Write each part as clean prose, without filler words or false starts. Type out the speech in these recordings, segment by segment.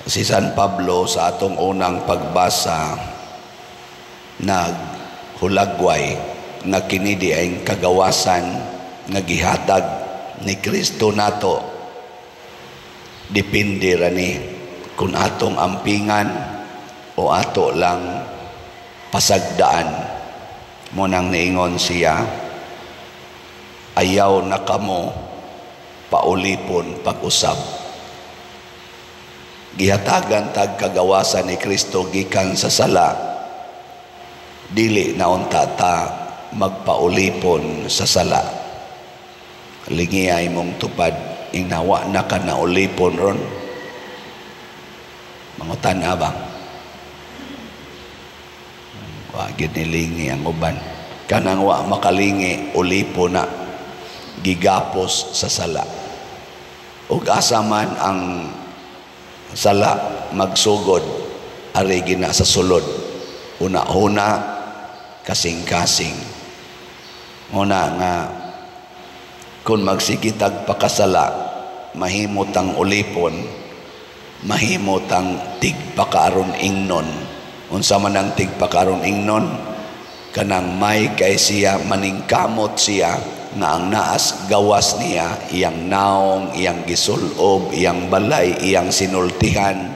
Si San Pablo sa atong unang pagbasa naghulagway nga kini di ay kagawasan nga gihatag ni Kristo nato. Depende rani kung atong ampingan o ato lang pasagdaan. Munang niingon siya, ayaw na kamo paulipon pag-usab. Gihatagan tag kagawasan ni Kristo gikan sa sala, dili na unta ta magpaulipon sa sala. Lingiyay mong tupad inawa na ka na ulipon ron. Mangutan na bang wagid nilingi ang uban kanang wa makalingi ulipon na gigapos sa sala. Ug asa man ang sala magsugod ari gina sa sulod, una-una kasing-kasing. Una nga kung magsikitag pakasala mahimot ang ulipon, mahimot ang tigpakaaron ingnon. Unsa man ang tigpakaaron ingnon, kanang may kay siya maningkamot siya nga ang naas gawas niya, iyang naong, iyang gisulob, iyang balay, iyang sinultihan,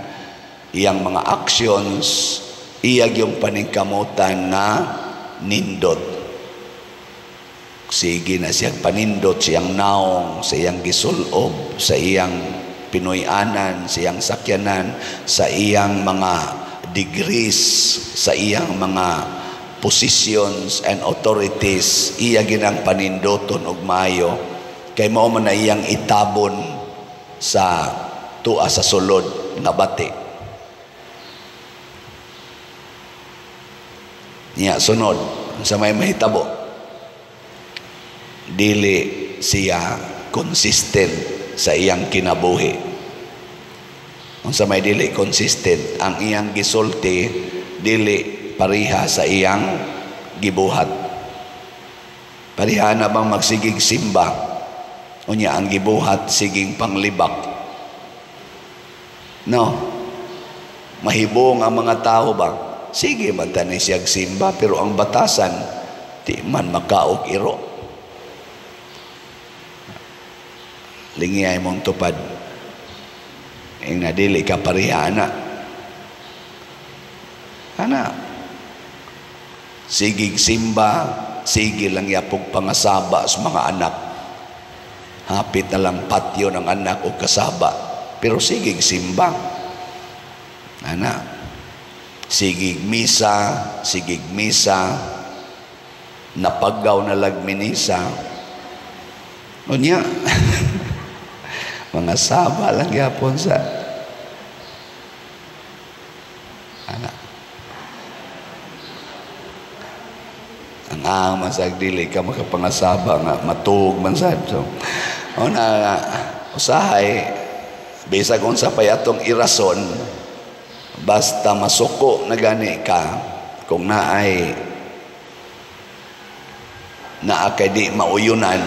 iyang mga actions, iyag yung paningkamutan na nindot. Sige na siyang panindot, siyang naong, sa iyang gisulob, sa iyang pinuyanan, sa iyang sakyanan, sa iyang mga degrees, sa iyang mga positions and authorities, iya ginang panindoton og maayo kay mao man na iyang itabon sa tua sa sulod nga bati. Nya sunod sa may mahitabo, dili siya consistent sa iyang kinabuhi. Unsa may dili consistent, ang iyang gisulti dili pariha sa iyang gibuhat. Pariha na bang magsigig simba, unya ang gibuhat siging panglibak? No, mahibong ang mga tao ba? Sige man tanay siyag simba, pero ang batasan di man makaog iro. Lingiyay mong tupad nga dili ka pariha na sigig simba, sige lang yapog pangasaba sa mga anak. Hapit na lang patyo ng anak o kasaba, pero sigig simba. Sigig misa, napagaw na lagminisa. Unya, mga saba lang yapon sa anak. Ang masag dili ka makapangasaba nga matug man sad. So una usahay bisag unsa pay atong irason, basta masuko na gani ka kung naa kay di mauyunan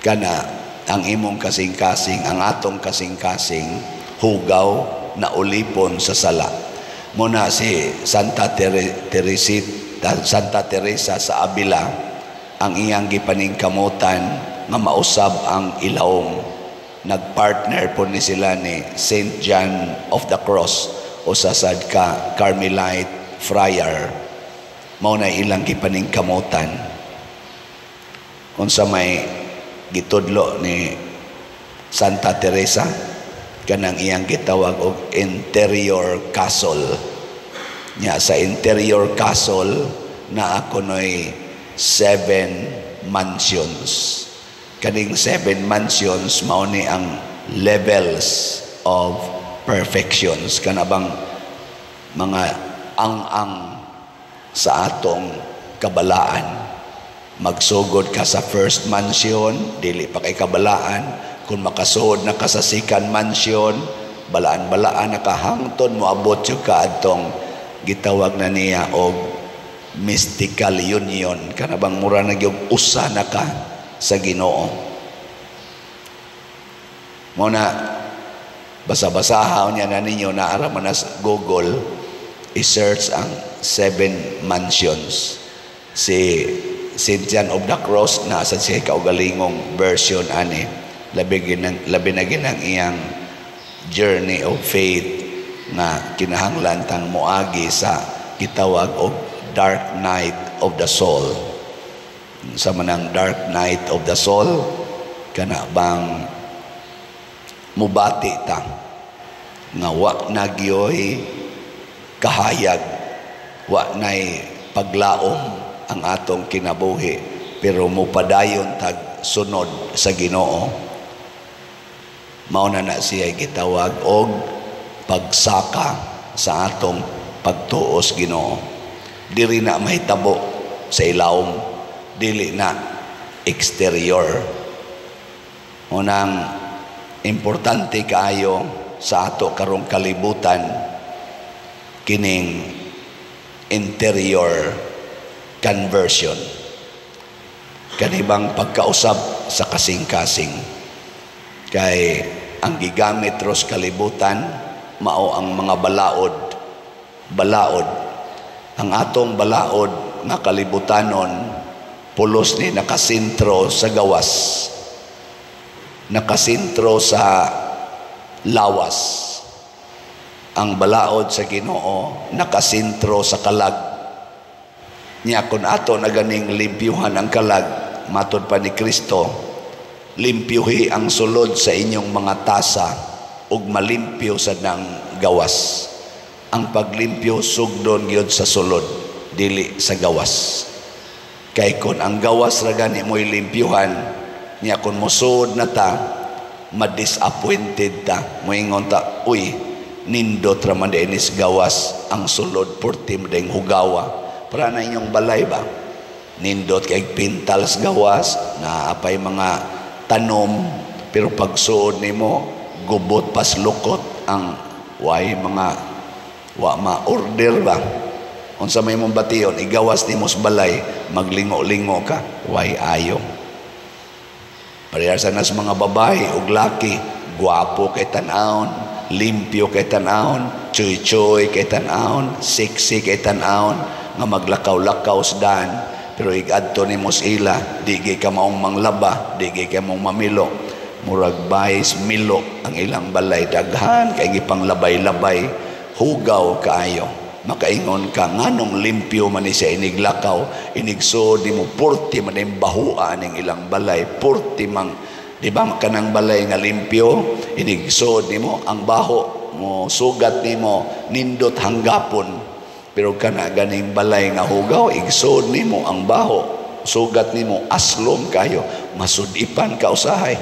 kana ang imong kasing-kasing, ang atong kasing-kasing hugaw na ulipon sa sala. Muna si Santa Teresa sa Avila, ang iyang gipaningkamutan nga mausab ang ilawom. Nagpartner po ni sila ni Saint John of the Cross o sasad ka Carmelite friar. Mao na ilang gipaningkamutan. Unsa may gitudlo ni Santa Teresa, kanang iyang gitawag og interior castle. Nya sa interior castle na ako noy 7 mansions. Kaning 7 mansions mao ni ang levels of perfections, kanabang mga ang sa atong kabalaan. Magsugod ka sa first mansion, dili pa kay kabalaan. Kung makasuod na ka sa second mansion, balaan-balaan na kahangton mo abot yung kaadtong gitawag na niya og mystical union, kanabang mura na yung usa na ka sa Ginoo. Muna Basa-basahaw niya na ninyo na araman na sa Google, i-search ang 7 mansions. Si St. John of the Cross, nasa siya kaugalingong version ani. Labi na ginang iyang journey of faith na kinahanglan tang moagi sa gitawag og dark night of the soul. Sa manang dark night of the soul, kana bang mubati ta nga wa na gyoy kahayag, wa nay paglaom ang atong kinabuhi, pero mupadayon tag sunod sa Ginoo. Mao na siya gitawag og pagsaka sa atong pagtuos Ginoo. Diri na mahitabo sa ilawom, dili na exterior. Unang importante kaayo sa ato karong kalibutan kining interior conversion, kanibang pagkausab sa kasing-kasing. Kay ang gigamit ros kalibutan mao ang mga balaod. Ang atong balaod nga kalibutanon pulos ni nakasintro sa gawas, nakasintro sa lawas. Ang balaod sa Ginoo nakasintro sa kalag. Nya kun ato na ganing limpyuhan ang kalag, matod pa ni Kristo, limpyuhi ang sulod sa inyong mga tasa ug malimpyo sa nang gawas. Ang paglimpyo sugdon gyud sa sulod, dili sa gawas. Kay kun ang gawas ra gani mo'y limpyuhan, nya kun musud na ta, ma-disappointed ta, moingon ta, uy, nindot ra man dinis gawas, ang sulod purti madayong hugawa. Para na inyong balay ba? Nindot kay pintal sa gawas, na apay mga tanom, pero pagsuod nimo gubot pas lukot ang way mga wa ma-order ba? Unsa may mong bation, igawas nimo sa balay, maglingo-lingo ka, way ayo. Parehas na sa mga babae ug laki, gwapo kay tan-awon, limpyo kay tan-awon, choy-choy kay tan-awon, sexy kay tan-awon, nga maglakaw-lakaw sa daan, pero igadto nimo sa ila, di gay ka maong manglaba, di gay ka maong mamilo, murag bayis milo ang ilang balay, daghan kay gipanglabay-labay, hugaw kaayo. Makaingon ka nganong limpyo man ni sa iniglakaw, inigsod nimo purti man ang bahua ning ilang balay, purti mang di ba kanang balay nga limpyo, inigsod nimo ang baho mo, sugat nimo nindot hanggapon. Pero kana ganing balay nga hugaw, igsod nimo ang baho, sugat nimo aslom kayo, masudipan ka usahay.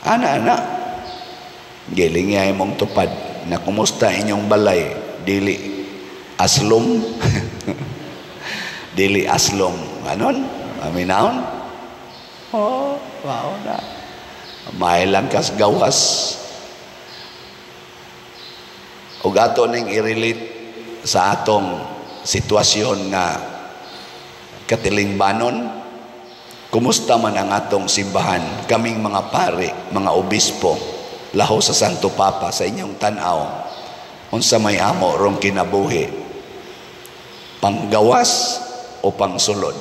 Ana giling ay mong tupad na kumusta inyong balay, dili aslom. Dili aslom anon aminaon. Oh, wow na may lang kas gawas. Ug ato ning i-relate sa atong sitwasyon nga katilingbanon, kumusta man ang atong simbahan, kaming mga pare, mga obispo, laho sa Santo Papa, sa inyong tanaw, unsa may amo rong kinabuhi, panggawas o pangsulod?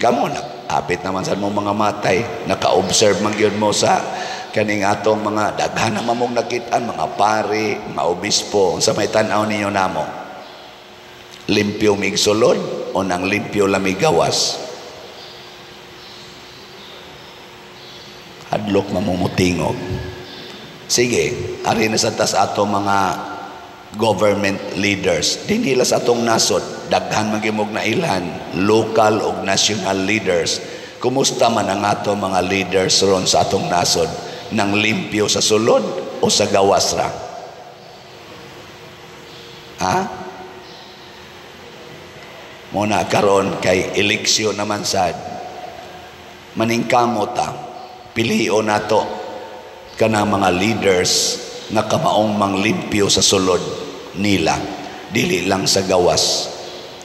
Gamo na apit naman sa mo mga matay, naka-observe man gyud mo sa kaning atong mga daghan na mamong nakitaan, mga pari, mga obispo, unsa may tan-aw ninyo namo, limpyo mig sulod o nang limpyo lamig gawas? Hadlok mamumutingog. Sige, ari na sa tas ato mga government leaders, dinila sa atong nasod, daghan magimog na ilan, local o national leaders. Kumusta man ang ato mga leaders ron sa atong nasod, nang limpyo sa sulod o sa gawas ra? Ha? Muna karon kay eleksyon naman sad, maningkamot ta, piliho nato kana mga leaders nga kamaong manglimpyo sa sulod nila, dili lang sa gawas.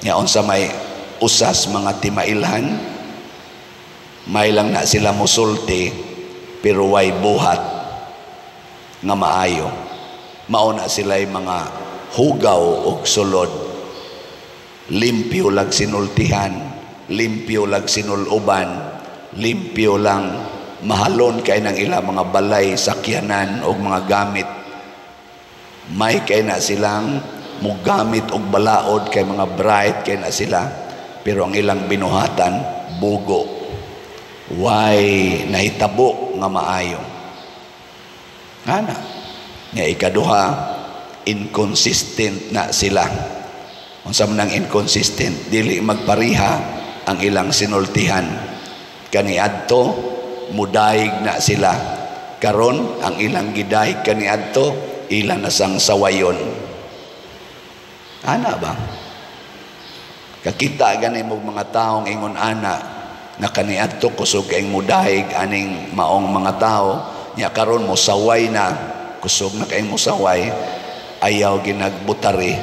Nya unsa may usas mga timailhan, may lang na sila musulti pero way buhat nga maayo. Mauna sila'y mga hugaw og sulod, limpyo lag sinultihan, limpyo lag sinuloban, limpyo lang mahalon kay ng ilang mga balay, sakyanan o mga gamit. May kay na silang mugamit og balaod kay mga bright kay na sila, pero ang ilang binuhatan bugo, way nahitabo nga maayo. Ana nga ikaduha, inconsistent na sila. Unsa man ang inconsistent, dili magpariha ang ilang sinultihan. Kaniadto mudayeg na sila, karon ang ilang gidayeg kaniadto ilang nasang sawayon. Ana ba? Kakita gani mo mga taong ingon ana na kaniadto kusog kay mudayeg aning maong mga tao, nya karon mo saway na, kusog na kay mo saway, ayaw ginagbutari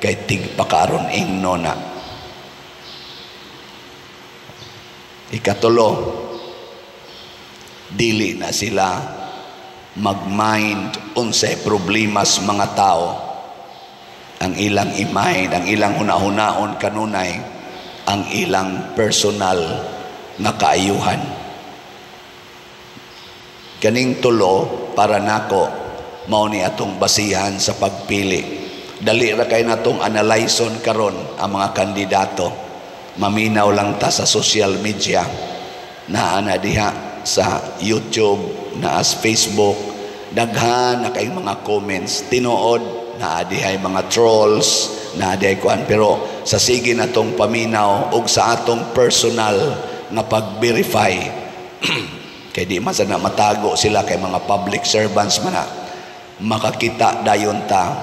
kay tigpakaron ingno na. Ikatulo, dili na sila mag-mind unsay problemas mga tao. Ang ilang i-mind, ang ilang hunahunaon kanunay ang ilang personal na kaayuhan. Kaning tulo para nako mao ni atong basihan sa pagpili. Dali ra kay natong analyson karon ang mga kandidato. Maminaw lang ta sa social media, na ana diha sa YouTube, na as Facebook, daghan na kay mga comments, tinuod na dihay mga trolls, na dihay kuan, pero sa sige natong paminaw og sa atong personal nga pag-verify kay di man sana matago sila kay mga public servants man na, makakita dayon ta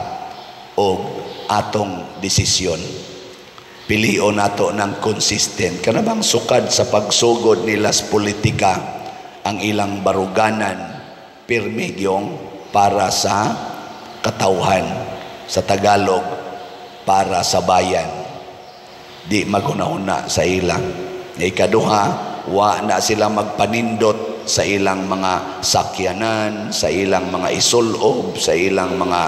og atong desisyon. Pilion nato ng consistent. Kana bang sukad sa pagsugod nila sa politika ang ilang baruganan, pirmi gyong para sa katawhan, sa Tagalog para sa bayan, di maghunahuna sa ilang. Ikaduha, wa na sila magpanindot sa ilang mga sakyanan, sa ilang mga isulob, sa ilang mga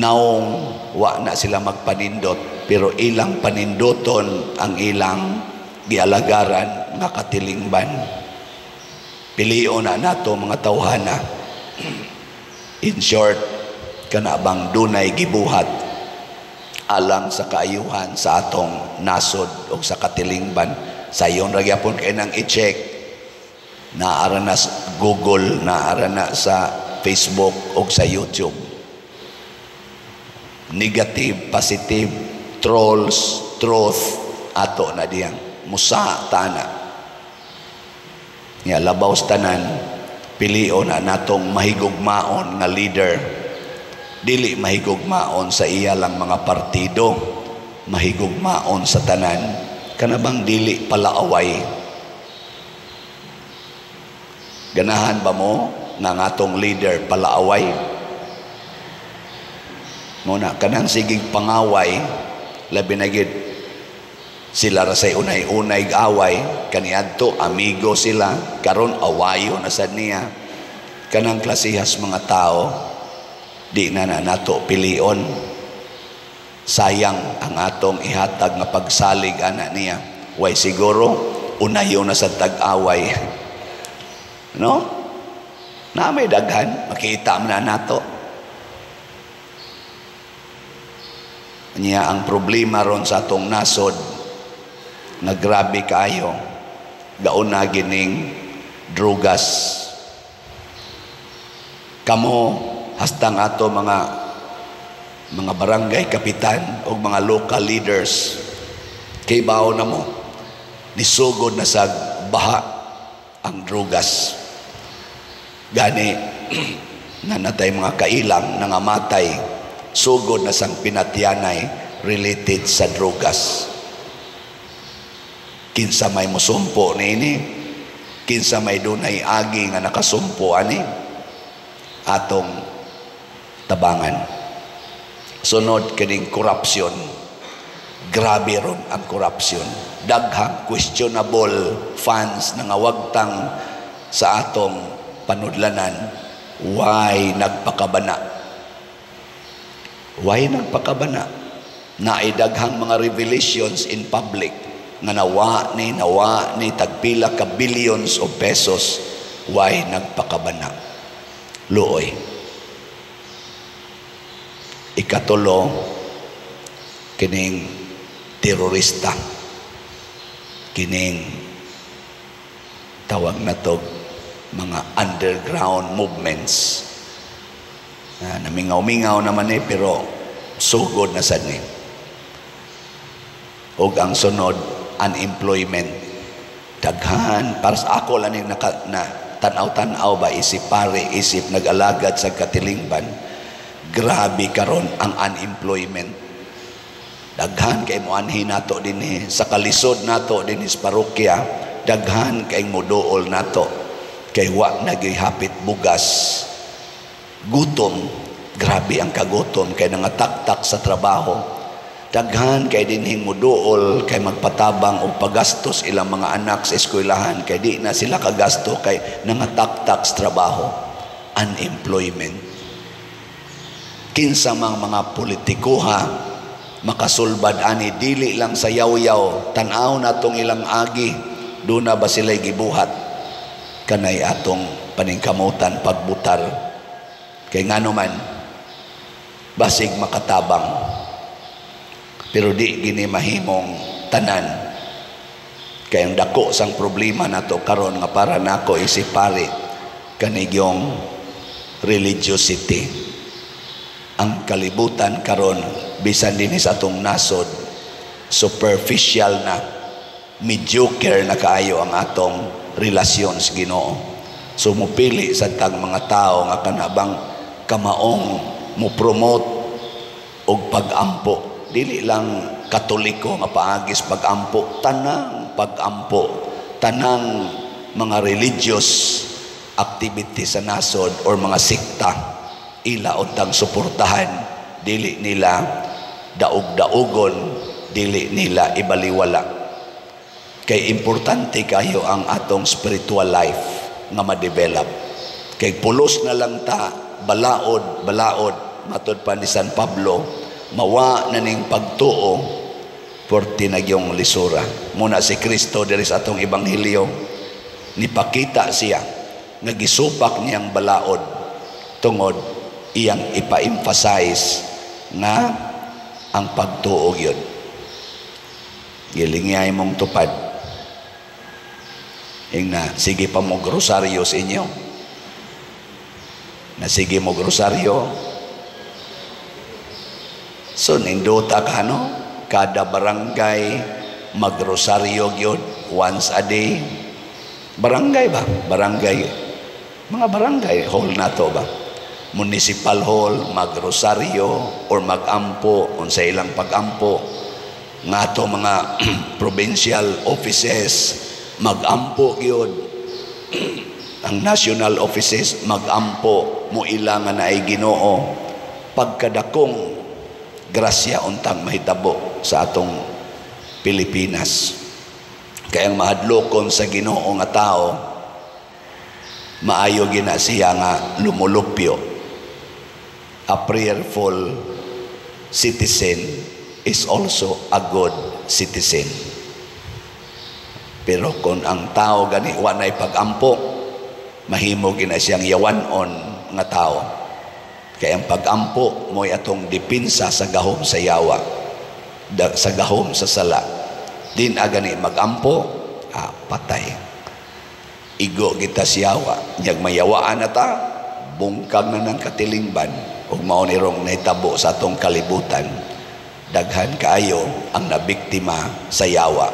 naong, wa na sila magpanindot, pero ilang panindoton ang ilang gialagaran nga katilingban. Pilion na nato mga tawhana. In short, kana bang dunay gibuhat alang sa kaayuhan sa atong nasod o sa katilingban. Sayon ra gyapon kay nang i-check, naara na sa Google, naara na sa Facebook o sa YouTube. Negative, positive, trolls, truth, ato na diyang musa tana. Nga labaw tanan, pilion na natong mahigugmaon nga leader. Dili mahigugmaon sa iya lang mga partido, mahigugmaon sa tanan. Kanabang dili palaaway. Ganahan ba mo nga atong leader palaaway? Muna kanang sigig pangaway, labi na gid sila ra say unay-unay away, kaniadto amigo sila, karon awayo na sad niya. Kanang klasihas mga tao, di na nato pilion. Sayang ang atong ihatag nga pagsalig ana niya. Way siguro unayo na sa tag-away. No? Na may daghan, makita man na nato. Niya ang problema ron sa atong nasod na grabe kayo, gaon na gining drugas. Kamo hastang ato mga barangay kapitan o mga local leaders, kay bao na mo nisugod na sa baha ang drugas. Gani nanatay mga kailang nangamatay, sugod na sang pinatyanay related sa drugas. Kinsa may musumpo niini, kinsa may dunay agi nga nakasumpo ani, atong tabangan. Sunod kining corruption. Grabe ron ang corruption. Daghang questionable funds na ngawagtang sa atong panudlanan, why nagpakabana. Why nagpakabana? Naidaghang mga revelations in public nga nawa ni tagpila ka billions of pesos. Why nagpakabana? Luoy. Ikatulo, kining terorista, kining tawag na to mga underground movements. Namingaw-mingaw naman pero sugod na sad ni. Og ang sunod, unemployment. Daghan, para sa ako lang na tanaw-tanaw ba, isip pare, isip nag-alagad sa katilingban, grabe karon ang unemployment. Daghan kay moanhi nato dinhi sa kalisod nato dinhi sa parokya, daghan kay moduol nato kay wa nagihapit bugas. Gutom, grabe ang kagutom kay nangataktak sa trabaho. Daghan kay dinhing moduol kay magpatabang og pagastos ilang mga anak sa eskwelahan kay di na sila kagasto kay nangataktak sa trabaho. Unemployment. Kinsa mang mga politikuha makasulbad ani dili lang sa yaw-yaw, tan-aw natong ilang agi, do na ba sila gibuhat kanay atong paningkamutan pagbutar kay ngano man basig makatabang pero di gini mahimong tanan. Kay ang dako sang problema nato karon nga para nako isip pare kanigyong religiosity. Ang kalibutan karon bisan din sa atong nasod superficial na, mediocre na kaayo ang atong relasyon sa Ginoo. So mupili sa tag mga tao nga kanabang kamaong mo promote og pagampo, dili lang Katoliko nga paagis pagampo, tanang pagampo, tanang mga religious activity sa nasod or mga sikta ila untang suportahan, dili nila daog-daogon, dili nila ibaliwala. Kay importante kayo ang atong spiritual life nga ma-develop. Kay pulos na lang ta, balaod matod pa ni San Pablo, mawa na ning pagtuo porti nagyong lisura. Muna si Kristo diri sa atong ebanghelyo, nipakita siya nagisupak niyang balaod tungod iyang ipa-emphasize nga ang pagtuo yun. Gilingay mong tupad. Na sige pa mo grosaryo sa inyo. Na sige mo grosaryo. So ninduta ka kada barangay magrosaryo yun once a day. Barangay ba? Barangay. Mga barangay hall na to ba? Municipal hall, magrosaryo or magampo unsa ilang pagampo. Nga to mga provincial offices magampo gyud. Ang national offices magampo mo ilangan na ay Ginoo. Pagkadakong grasya untang mahitabo sa atong Pilipinas. Kaya ang mahadlokon sa Ginoo nga tao, maayo gina siya nga lumulupyo. A prayerful citizen is also a good citizen. Pero kung ang tao gani wanay pagampo, mahimo gina siyang yawanon nga tao. Kaya ang pagampo mo'y atong dipinsa sa gahom sa yawa, sa gahom sa sala. Din agani magampo, patay. Igo kita siyawa, nyag mayawaan na ta, bungkag na ng katilingban, ug mao ni rong nahitabo sa atong kalibutan. Daghan kaayo ang nabiktima sa yawa.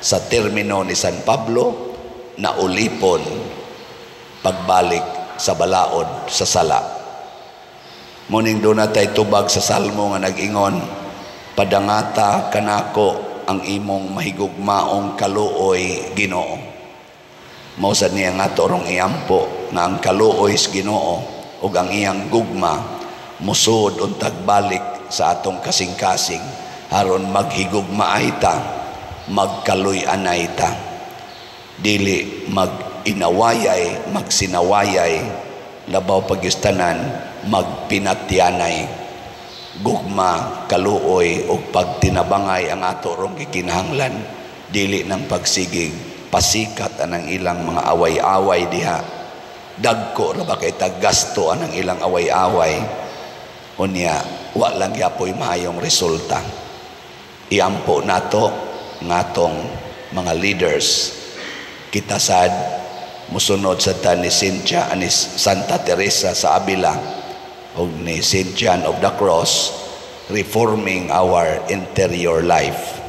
Sa termino ni San Pablo, naulipon pagbalik sa balaod sa sala. Muning doon na tayo tubag sa salmo nga nag-ingon, padangata kanako ang imong mahigugmaong kaluoy Ginoo. Mausad niya nga torong iampo na ang kaluoy sa Ginoo ug ang iyang gugma musud untag balik sa atong kasing-kasing aron maghigugmaay ta, magkaluy-anay ta, dili inawayay, magsinawayay, labaw pagyustanan, magpinatyanay, gugma, kaluoy, o pagtinabangay ang ato rong gikinahanglan, dili ng pagsigig, pasikat anang ilang mga away-away diha. Dagko ra ba kay tagasto anang ilang away-away. Unya, wa lang yapoy maayong resulta. Iampo nato ngatong mga leaders. Kita sad musunod sa ni Cynthia ni Santa Teresa sa Avila o ni St. John of the Cross, reforming our interior life.